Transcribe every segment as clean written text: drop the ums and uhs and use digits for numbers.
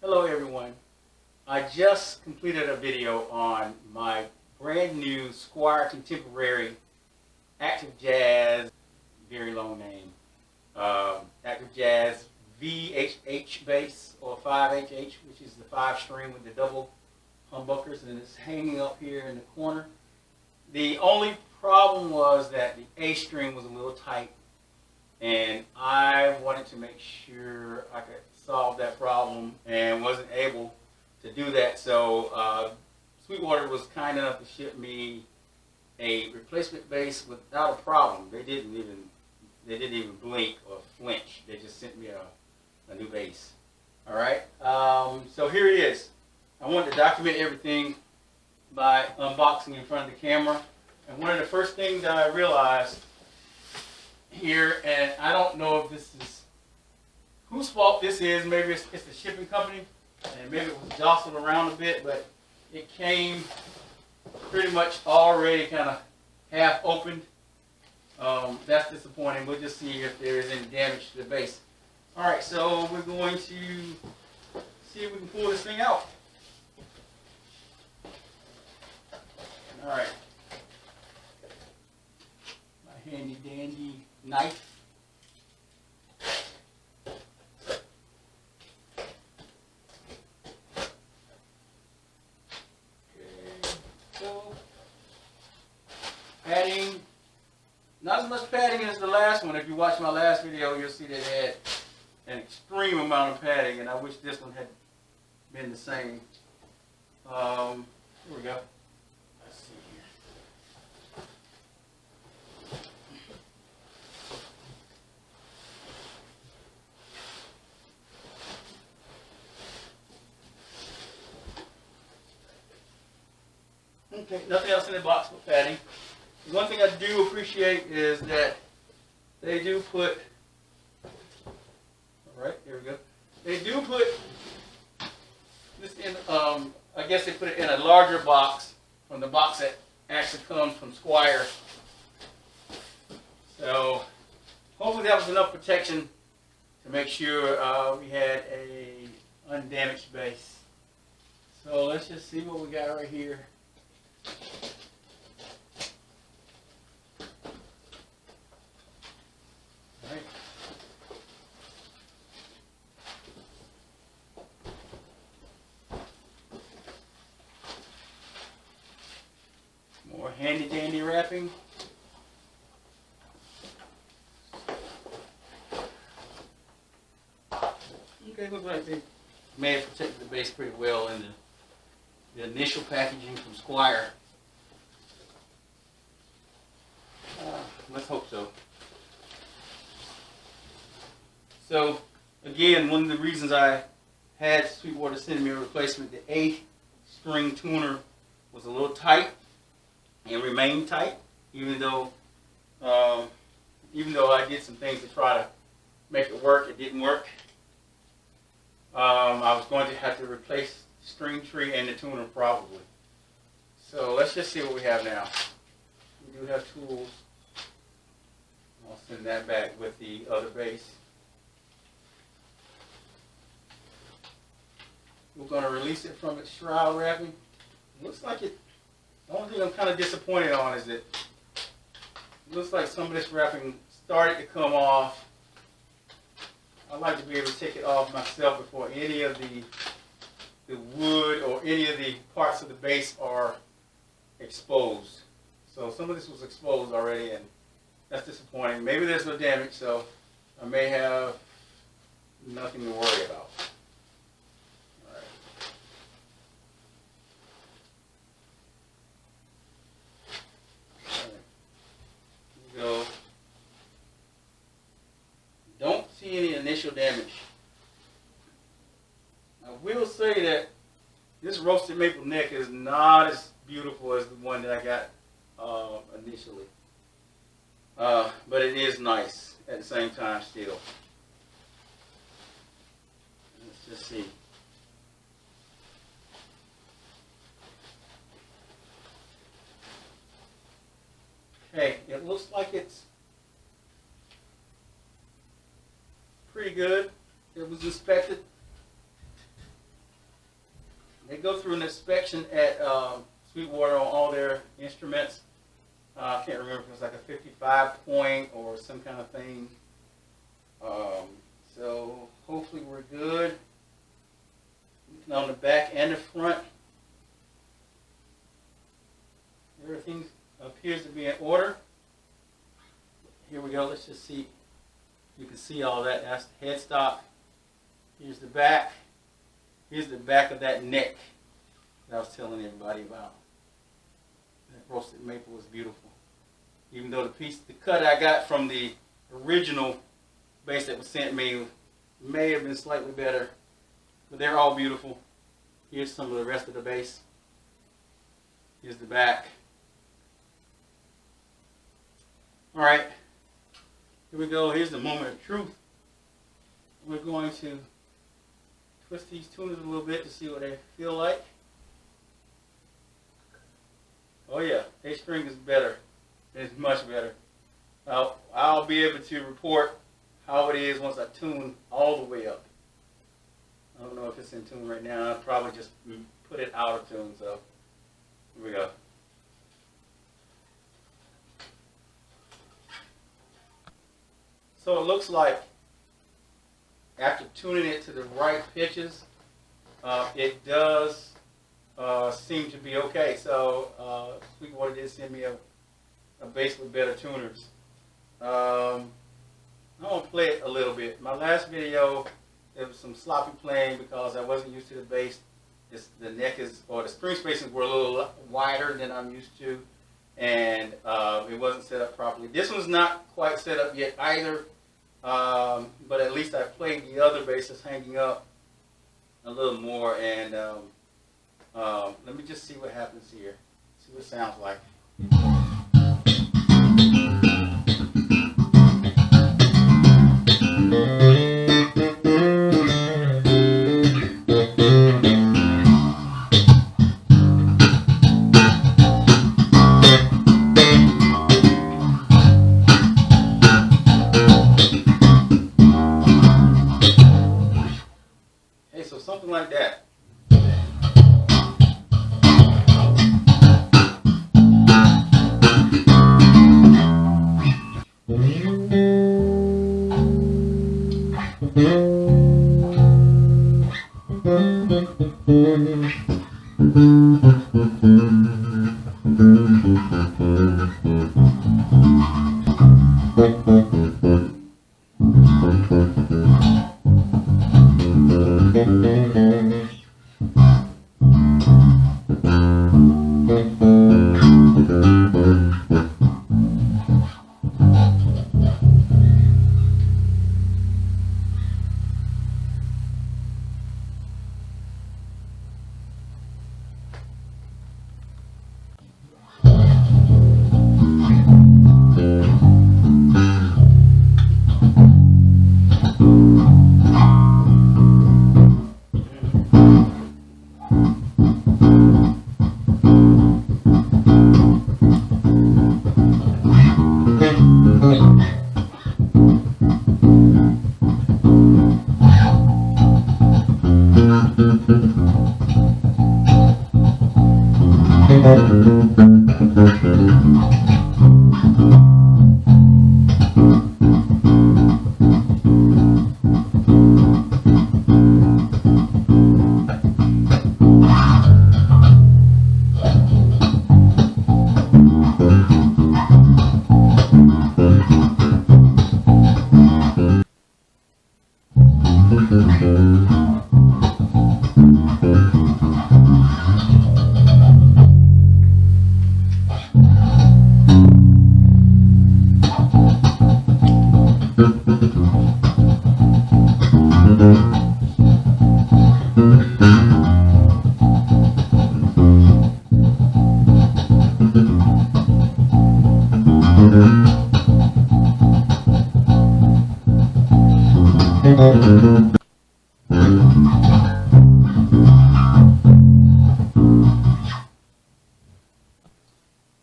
Hello everyone. I just completed a video on my brand new Squier Contemporary Active Jazz, very long name, Active Jazz VHH bass, or 5HH, which is the 5-string with the double humbuckers, and it's hanging up here in the corner. The only problem was that the A string was a little tight, and I wanted to make sure I could solve that problem and wasn't able to do that. So Sweetwater was kind enough to ship me a replacement bass without a problem. They didn't even blink or flinch. They just sent me a new bass. All right. So here it is. I wanted to document everything by unboxing in front of the camera. And one of the first things that I realized here, and I don't know if this is whose fault this is. Maybe it's the shipping company, and maybe it was jostled around a bit, but it came pretty much already kind of half opened. That's disappointing. We'll just see if there is any damage to the base. All right, so we're going to see if we can pull this thing out. All right, my handy dandy knife. Padding, not as much padding as the last one. If you watch my last video, you'll see that it had an extreme amount of padding, and I wish this one had been the same. Here we go. Let's see here. Okay, nothing else in the box but padding. One thing I do appreciate is that they do put, all right, here we go. They do put this in, I guess they put it in a larger box from the box that actually comes from Squier. So hopefully that was enough protection to make sure we had a undamaged bass. So let's just see what we got right here. More handy dandy wrapping. Okay, looks like they may have protected the base pretty well in the initial packaging from Squier. Let's hope so. So again, one of the reasons I had Sweetwater send me a replacement, the A string tuner was a little tight and remained tight, even though I did some things to try to make it work. It didn't work. I was going to have to replace the string tree and the tuner probably. So let's just see what we have now. We do have tools. I'll send that back with the other bass. We're going to release it from its shroud wrapping. Looks like it. The only thing I'm kind of disappointed on is that it looks like some of this wrapping started to come off. I'd like to be able to take it off myself before any of the wood or any of the parts of the base are exposed. So some of this was exposed already, and that's disappointing. Maybe there's no damage, so I may have nothing to worry about. Don't see any initial damage. I will say that this roasted maple neck is not as beautiful as the one that I got initially. But it is nice at the same time still. Let's just see. Okay, it looks like it's pretty good. It was inspected. They go through an inspection at Sweetwater on all their instruments. I can't remember if it was like a 55 point or some kind of thing. So hopefully we're good. On the back and the front, everything appears to be in order. Here we go. Let's just see. You can see all that. That's the headstock. Here's the back. Here's the back of that neck that I was telling everybody about. That roasted maple was beautiful. Even though the cut I got from the original bass that was sent me may have been slightly better, but they're all beautiful. Here's some of the rest of the bass. Here's the back. All right, here we go. Here's the moment of truth. We're going to twist these tuners a little bit to see what they feel like. Oh yeah, A string is better. It's much better. I'll be able to report how it is once I tune all the way up. I don't know if it's in tune right now. I'll probably just put it out of tune. So here we go. So it looks like after tuning it to the right pitches, it does seem to be okay. So Sweetwater did send me a bass with better tuners. I'm going to play it a little bit. My last video, there was some sloppy playing because I wasn't used to the bass. The neck is, or the string spacings were a little wider than I'm used to, and it wasn't set up properly. This one's not quite set up yet either, but at least I played the other basses hanging up a little more, and let me just see what happens here. See what it sounds like. Hey, so something like that.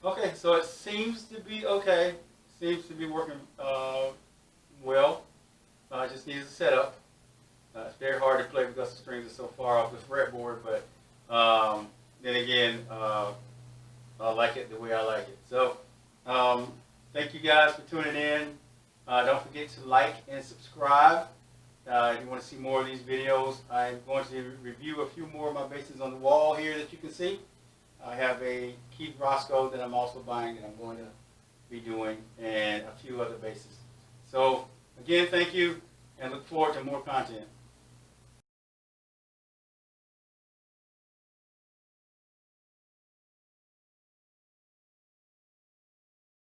Okay, so it seems to be okay. Seems to be working well. Just needs a setup. It's very hard to play because the strings are so far off the fretboard, but then again, I like it the way I like it. So, thank you guys for tuning in. Don't forget to like and subscribe. If you want to see more of these videos, I'm going to review a few more of my basses on the wall here that you can see. I have a Keith Roscoe that I'm also buying that I'm going to be doing, and a few other basses. So, again, thank you, and look forward to more content.